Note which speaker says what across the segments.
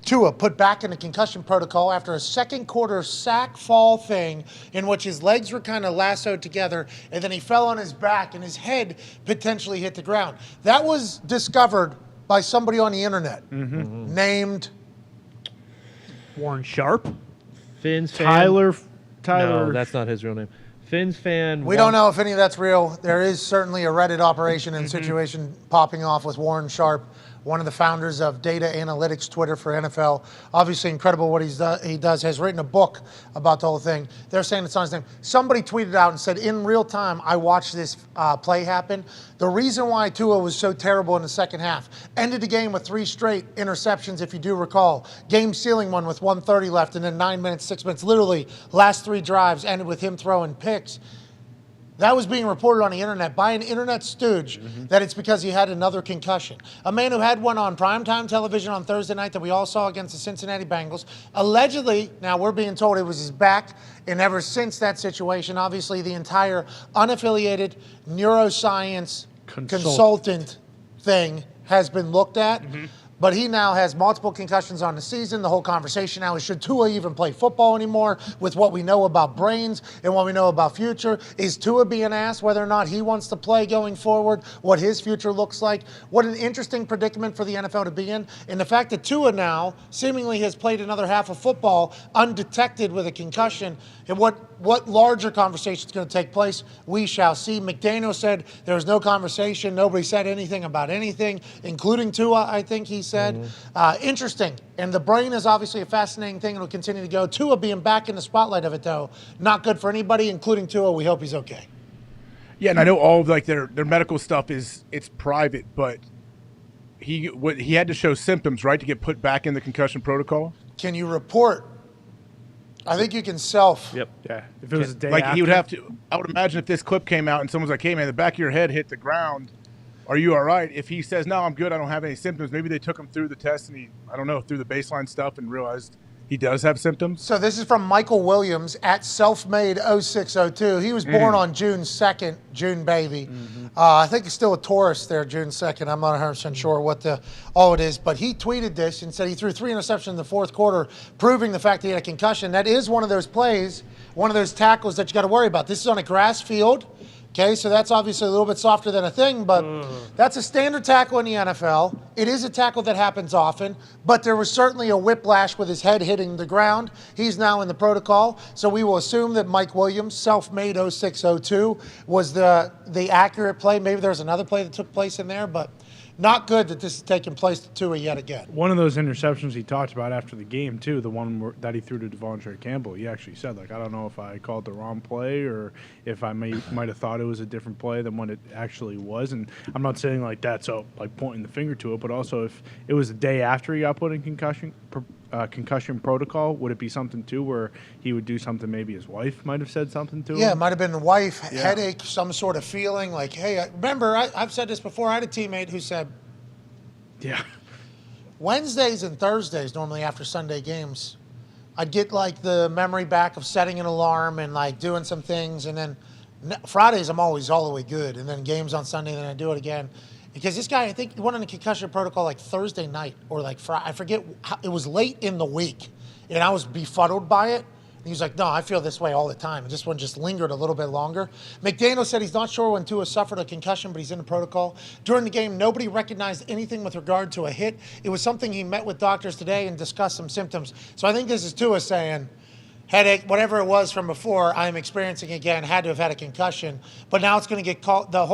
Speaker 1: Tua put back in the concussion protocol after a second quarter sack fall thing in which his legs were kind of lassoed together and then he fell on his back and his head potentially hit the ground. That was discovered by somebody on the internet named
Speaker 2: Warren Sharp.
Speaker 3: Finn's fan.
Speaker 4: Tyler.
Speaker 3: No, that's not his real name. Finn's fan.
Speaker 1: We don't know if any of that's real. There is certainly a Reddit operation and situation popping off with Warren Sharp, one of the founders of data analytics Twitter for NFL. Obviously incredible what he does. Has written a book about the whole thing. They're saying it's on his name. Somebody tweeted out and said, in real time, I watched this play happen. The reason why Tua was so terrible in the second half, ended the game with 3 straight interceptions, if you do recall. Game sealing one with 1:30 left, and then 9 minutes, 6 minutes. Literally, last 3 drives ended with him throwing picks. That was being reported on the internet by an internet stooge that it's because he had another concussion. A man who had one on primetime television on Thursday night that we all saw against the Cincinnati Bengals. Allegedly, now we're being told it was his back, and ever since that situation, obviously the entire unaffiliated neuroscience consultant thing has been looked at. But he now has multiple concussions on the season. The whole conversation now is, should Tua even play football anymore with what we know about brains and what we know about future? Is Tua being asked whether or not he wants to play going forward, what his future looks like? What an interesting predicament for the NFL to be in. And the fact that Tua now seemingly has played another half of football undetected with a concussion, and what larger conversation is going to take place, we shall see. McDaniel said there was no conversation. Nobody said anything about anything, including Tua, I think he said. Interesting. And the brain is obviously a fascinating thing and will continue to go. Tua being back in the spotlight of it, though, not good for anybody, including Tua. We hope he's okay.
Speaker 4: Yeah, and I know all of their medical stuff it's private, but he had to show symptoms, right, to get put back in the concussion protocol?
Speaker 1: Can you report? I think you can self.
Speaker 3: Yep.
Speaker 4: Yeah.
Speaker 2: If it was a day
Speaker 4: Like
Speaker 2: after.
Speaker 4: he would have to. I would imagine if this clip came out and someone's like, "Hey man, the back of your head hit the ground. Are you all right?" If he says, "No, I'm good. I don't have any symptoms," maybe they took him through the test and through the baseline stuff and realized he does have symptoms.
Speaker 1: So this is from Michael Williams at Selfmade 0602. He was born on June 2nd, June baby. I think he's still a Taurus there, June 2nd. I'm not 100% sure what all it is. But he tweeted this and said he threw 3 interceptions in the fourth quarter, proving the fact that he had a concussion. That is one of those plays, one of those tackles that you got to worry about. This is on a grass field. Okay, so that's obviously a little bit softer than a thing, but that's a standard tackle in the NFL. It is a tackle that happens often, but there was certainly a whiplash with his head hitting the ground. He's now in the protocol, so we will assume that Mike Williams, self-made 0602, was the accurate play. Maybe there's another play that took place in there, but not good that this is taking place to Tua yet again.
Speaker 2: One of those interceptions he talked about after the game, too, the one that he threw to Devontae Campbell, he actually said, I don't know if I called the wrong play or if I might have thought it was a different play than what it actually was. And I'm not saying like that, so like pointing the finger to it, but also if it was the day after he got put in concussion protocol, would it be something, too, where he would do something maybe his wife might have said something to him?
Speaker 1: Yeah, it might have been the wife, headache, some sort of feeling like, hey, remember, I've said this before. I had a teammate who said, Wednesdays and Thursdays, normally after Sunday games, I'd get like the memory back of setting an alarm and like doing some things. And then Fridays, I'm always all the way good. And then games on Sunday, then I do it again. Because this guy, I think, went on a concussion protocol like Thursday night or like Friday. I forget. It was late in the week. And I was befuddled by it. And he was like, no, I feel this way all the time. And this one just lingered a little bit longer. McDaniel said he's not sure when Tua suffered a concussion, but he's in the protocol. During the game, nobody recognized anything with regard to a hit. It was something he met with doctors today and discussed some symptoms. So I think this is Tua saying, headache, whatever it was from before, I'm experiencing again, had to have had a concussion. But now it's going to get called, the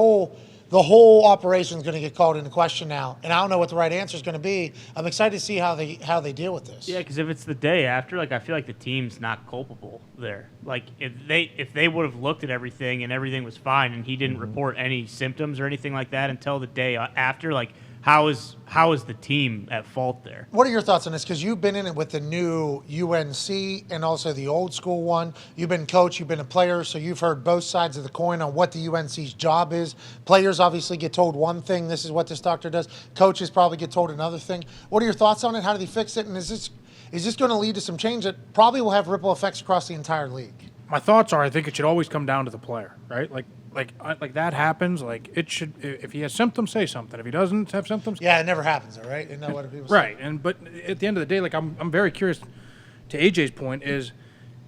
Speaker 1: whole operation is going to get called into question now, and I don't know what the right answer is going to be. I'm excited to see how they deal with this.
Speaker 5: Yeah, because if it's the day after, like I feel like the team's not culpable there. Like if they would have looked at everything and everything was fine, and he didn't report any symptoms or anything like that until the day after, like how is the team at fault there?
Speaker 1: What are your thoughts on this? Because you've been in it with the new UNC and also the old school one. You've been coach, you've been a player, so you've heard both sides of the coin on what the UNC's job is. Players obviously get told one thing, this is what this doctor does. Coaches probably get told another thing. What are your thoughts on it? How do they fix it? And is this going to lead to some change that probably will have ripple effects across the entire league?
Speaker 6: My thoughts are I think it should always come down to the player, right? Like like that happens. Like it should. If he has symptoms, say something. If he doesn't have symptoms,
Speaker 1: Yeah, it never happens, though, right? Isn't that what people say?
Speaker 6: right. But at the end of the day, like I'm very curious. To AJ's point is,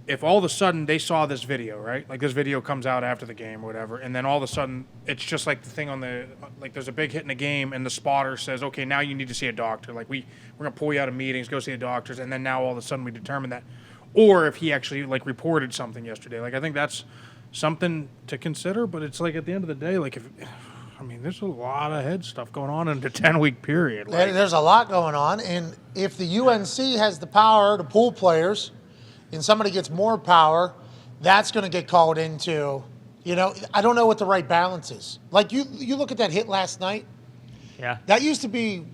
Speaker 6: if all of a sudden they saw this video, right? Like this video comes out after the game or whatever, and then all of a sudden it's just like the thing on the like there's a big hit in the game, and the spotter says, okay, now you need to see a doctor. Like we're gonna pull you out of meetings, go see a doctor, and then now all of a sudden we determine that, or if he actually like reported something yesterday. Like I think that's something to consider. But it's like at the end of the day, like there's a lot of head stuff going on in the 10-week period. Like,
Speaker 1: There's a lot going on, and if the UNC has the power to pull players, and somebody gets more power, that's going to get called into, I don't know what the right balance is. Like you look at that hit last night.
Speaker 5: Yeah.
Speaker 1: That used to be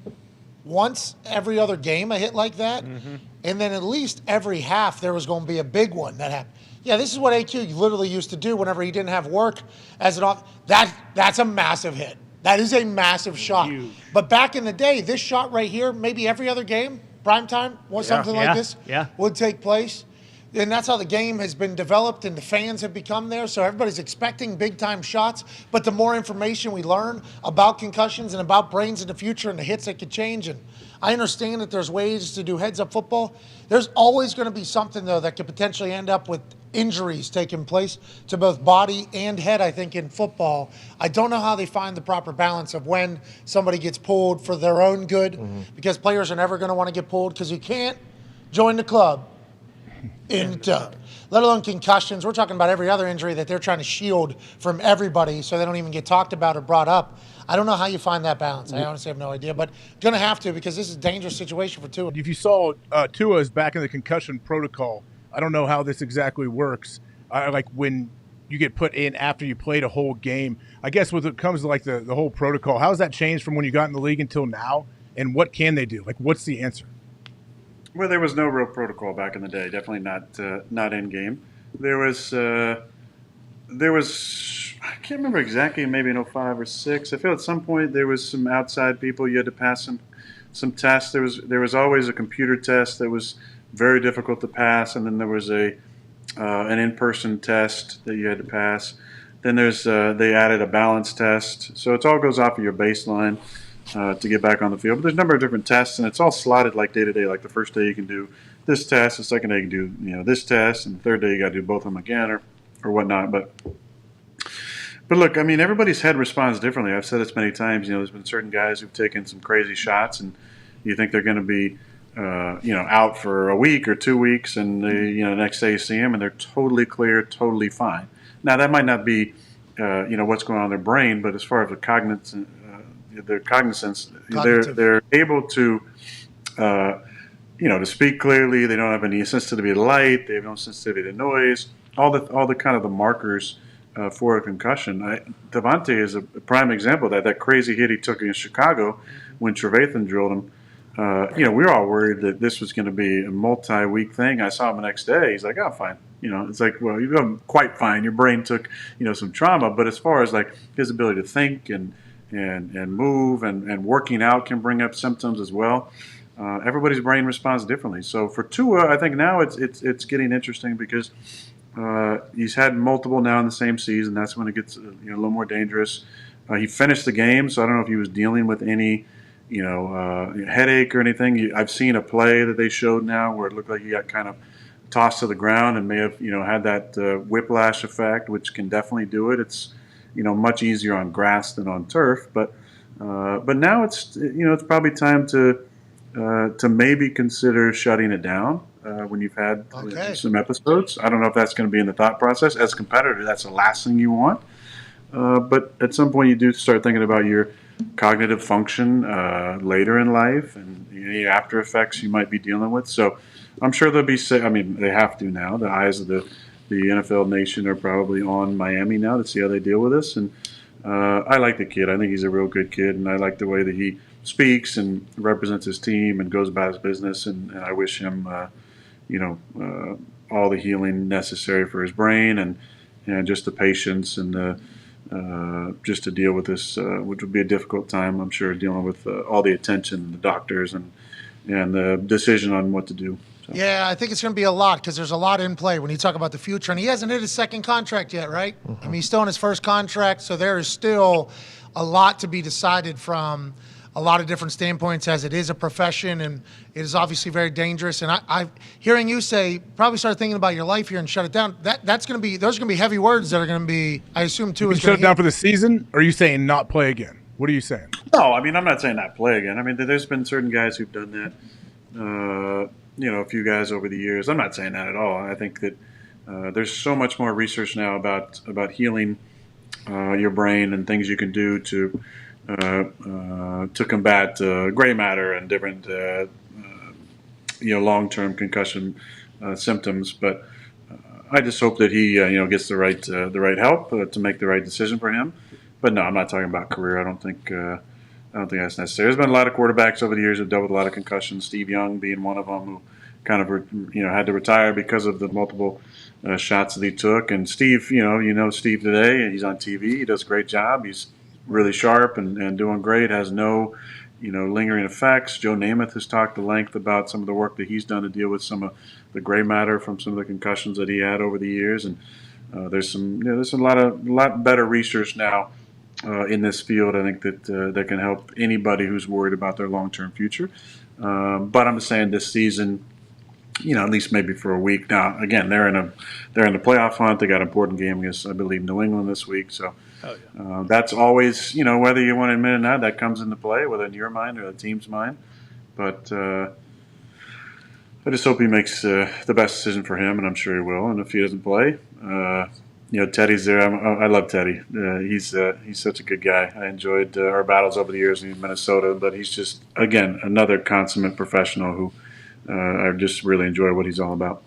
Speaker 1: once every other game a hit like that, and then at least every half there was going to be a big one that happened. Yeah, this is what AQ literally used to do whenever he didn't have work as an off. That's a massive hit. That is a massive shot.
Speaker 6: Huge.
Speaker 1: But back in the day, this shot right here, maybe every other game, primetime, or something like this would take place. And that's how the game has been developed and the fans have become there. So everybody's expecting big-time shots. But the more information we learn about concussions and about brains in the future and the hits that could change, and I understand that there's ways to do heads-up football. There's always going to be something, though, that could potentially end up with injuries taking place to both body and head, I think, in football. I don't know how they find the proper balance of when somebody gets pulled for their own good, because players are never going to want to get pulled because you can't join the club let alone concussions. We're talking about every other injury that they're trying to shield from everybody so they don't even get talked about or brought up. I don't know how you find that balance. I honestly have no idea, but going to have to, because this is a dangerous situation for Tua.
Speaker 4: If you saw Tua is back in the concussion protocol, I don't know how this exactly works. Like when you get put in after you played a whole game, I guess when it comes to like the whole protocol, how has that changed from when you got in the league until now? And what can they do? Like, what's the answer?
Speaker 7: Well, there was no real protocol back in the day. Definitely not in game. There was I can't remember exactly. Maybe in 05 or 06. I feel at some point there was some outside people. You had to pass some tests. There was always a computer test that was very difficult to pass, and then there was an in-person test that you had to pass. Then they added a balance test. So it all goes off of your baseline. To get back on the field. But there's a number of different tests, and it's all slotted like day to day. Like the first day you can do this test, the second day you can do this test, and the third day you got to do both of them again or whatnot. But look, everybody's head responds differently. I've said this many times. There's been certain guys who've taken some crazy shots, and you think they're going to be out for a week or 2 weeks, and the next day you see them and they're totally clear, totally fine. Now that might not be what's going on in their brain, but as far as their cognizance, they're able to to speak clearly. They don't have any sensitivity to light. They have no sensitivity to noise. All the kind of the markers for a concussion. Devontae is a prime example of that crazy hit he took against Chicago when Trevathan drilled him. We were all worried that this was going to be a multi-week thing. I saw him the next day. He's like, "Oh, fine." It's like, well, you're doing quite fine. Your brain took some trauma, but as far as like his ability to think and move and working out can bring up symptoms as well. Everybody's brain responds differently. So for Tua, I think now it's getting interesting because he's had multiple now in the same season. That's when it gets a little more dangerous. He finished the game, so I don't know if he was dealing with any headache or anything. I've seen a play that they showed now where it looked like he got kind of tossed to the ground and may have had that whiplash effect, which can definitely do it. It's much easier on grass than on turf, but now it's probably time to maybe consider shutting it down when you've had some episodes. I don't know if that's going to be in the thought process. As a competitor, that's the last thing you want. But at some point, you do start thinking about your cognitive function later in life and any after effects you might be dealing with. So I'm sure they'll be. They have to now. The eyes of the NFL nation are probably on Miami now to see how they deal with this. And I like the kid. I think he's a real good kid, and I like the way that he speaks and represents his team and goes about his business. And I wish him, all the healing necessary for his brain and just the patience and just to deal with this, which would be a difficult time, I'm sure, dealing with all the attention, the doctors, and the decision on what to do. So.
Speaker 1: Yeah, I think it's going to be a lot because there's a lot in play when you talk about the future. And he hasn't hit his second contract yet, right? I mean, he's still in his first contract, so there is still a lot to be decided from a lot of different standpoints, as it is a profession and it is obviously very dangerous. And I hearing you say probably start thinking about your life here and shut it down. That's going to be those are going to be heavy words that are going to be. I assume too.
Speaker 4: Shut it down for the season, or are you saying not play again? What are you saying?
Speaker 7: No, I mean I'm not saying not play again. I mean there's been certain guys who've done that. A few guys over the years. I'm not saying that at all. I think that there's so much more research now about healing your brain and things you can do to combat gray matter and different long-term concussion symptoms. But I just hope that he gets the right help to make the right decision for him. But no, I'm not talking about career. I don't think that's necessary. There's been a lot of quarterbacks over the years who've dealt with a lot of concussions. Steve Young being one of them, who kind of had to retire because of the multiple shots that he took. And Steve, Steve today, and he's on TV. He does a great job. He's really sharp and doing great. Has no lingering effects. Joe Namath has talked at length about some of the work that he's done to deal with some of the gray matter from some of the concussions that he had over the years. And there's a lot better research now in this field. I think that can help anybody who's worried about their long-term future. But I'm just saying this season, at least maybe for a week. Now, again, they're in the playoff hunt. They got an important game against, I believe, New England this week. So that's always, whether you want to admit it or not, that comes into play, whether in your mind or the team's mind. But I just hope he makes the best decision for him, and I'm sure he will. And if he doesn't play, Teddy's there. I love Teddy. He's such a good guy. I enjoyed our battles over the years in Minnesota, but he's just, again, another consummate professional who I just really enjoy what he's all about.